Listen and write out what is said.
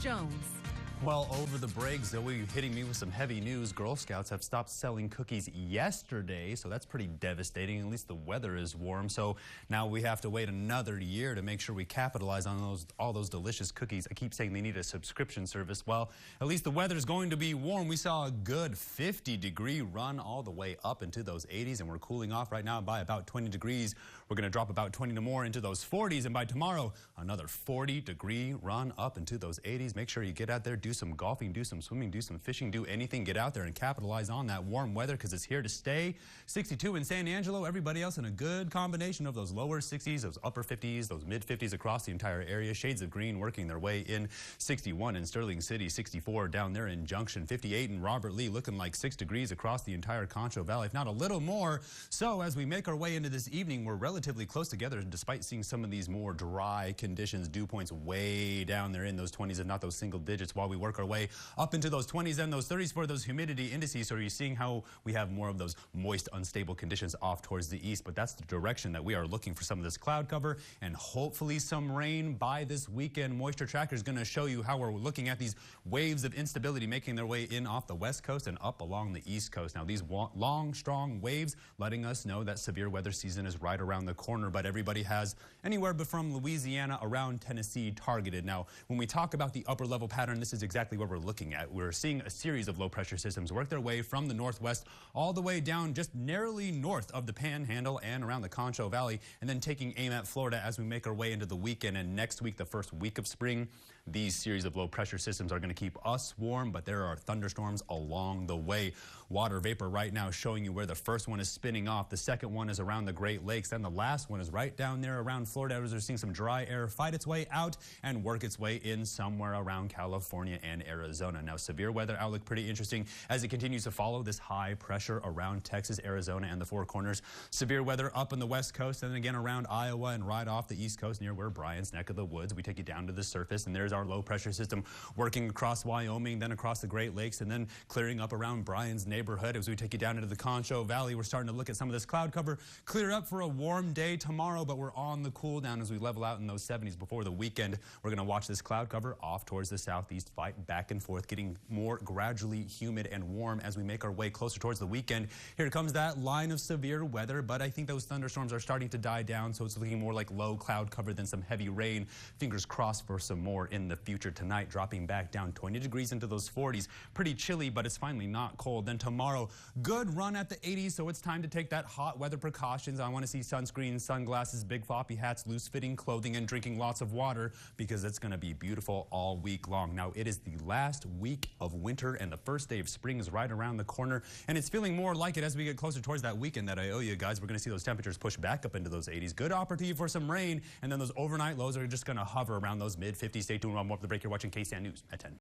Jones. Well, over the break, Zoe hitting me with some heavy news. Girl Scouts have stopped selling cookies yesterday, so that's pretty devastating. At least the weather is warm, so now we have to wait another year to make sure we capitalize on all those delicious cookies. I keep saying they need a subscription service. Well, at least the weather is going to be warm. We saw a good 50-degree run all the way up into those 80s, and we're cooling off right now by about 20 degrees. We're going to drop about 20 to more into those 40s, and by tomorrow, another 40-degree run up into those 80s. Make sure you get out there, do some golfing, do some swimming, do some fishing, do anything. Get out there and capitalize on that warm weather because it's here to stay. 62 in San Angelo. Everybody else in a good combination of those lower 60s, those upper 50s, those mid 50s across the entire area. Shades of green working their way in. 61 in Sterling City, 64 down there in Junction, 58 in Robert Lee, looking like 6 degrees across the entire Concho Valley, if not a little more. So as we make our way into this evening, we're relatively close together despite seeing some of these more dry conditions. Dew points way down there in those 20s, if not those single digits, while we work our way up into those 20s and those 30s for those humidity indices. So you're seeing how we have more of those moist, unstable conditions off towards the east, but that's the direction that we are looking for some of this cloud cover and hopefully some rain by this weekend. Moisture Tracker is going to show you how we're looking at these waves of instability making their way in off the west coast and up along the east coast. Now these long, strong waves letting us know that severe weather season is right around the corner, but everybody has anywhere but from Louisiana around Tennessee targeted. Now, when we talk about the upper level pattern, this is exactly what we're looking at. We're seeing a series of low pressure systems work their way from the northwest all the way down just narrowly north of the Panhandle and around the Concho Valley, and then taking aim at Florida as we make our way into the weekend. And next week, the first week of spring, these series of low pressure systems are going to keep us warm, but there are thunderstorms along the way. Water vapor right now showing you where the first one is spinning off. The second one is around the Great Lakes, and the last one is right down there around Florida as we're seeing some dry air fight its way out and work its way in somewhere around California and Arizona. Now, severe weather outlook pretty interesting as it continues to follow this high pressure around Texas, Arizona, and the Four Corners. Severe weather up on the west coast and then again around Iowa and right off the east coast near where Brian's neck of the woods. We take you down to the surface, and there's our low pressure system working across Wyoming, then across the Great Lakes, and then clearing up around Brian's neighborhood. As we take you down into the Concho Valley, we're starting to look at some of this cloud cover clear up for a warm day tomorrow, but we're on the cool down as we level out in those 70s before the weekend. We're going to watch this cloud cover off towards the southeast, fight back and forth, getting more gradually humid and warm as we make our way closer towards the weekend. Here comes that line of severe weather, but I think those thunderstorms are starting to die down, so it's looking more like low cloud cover than some heavy rain. Fingers crossed for some more in the future tonight, dropping back down 20 degrees into those 40s. Pretty chilly, but it's finally not cold. Then tomorrow, good run at the 80s, so it's time to take that hot weather precautions. I want to see sunscreen, sunglasses, big floppy hats, loose-fitting clothing, and drinking lots of water because it's going to be beautiful all week long. Now, it is the last week of winter, and the first day of spring is right around the corner, and it's feeling more like it as we get closer towards that weekend that I owe you guys. We're going to see those temperatures push back up into those 80s. Good opportunity for some rain, and then those overnight lows are just going to hover around those mid-50s. Stay tuned. I'll more up the break. You're watching KSAN News at 10.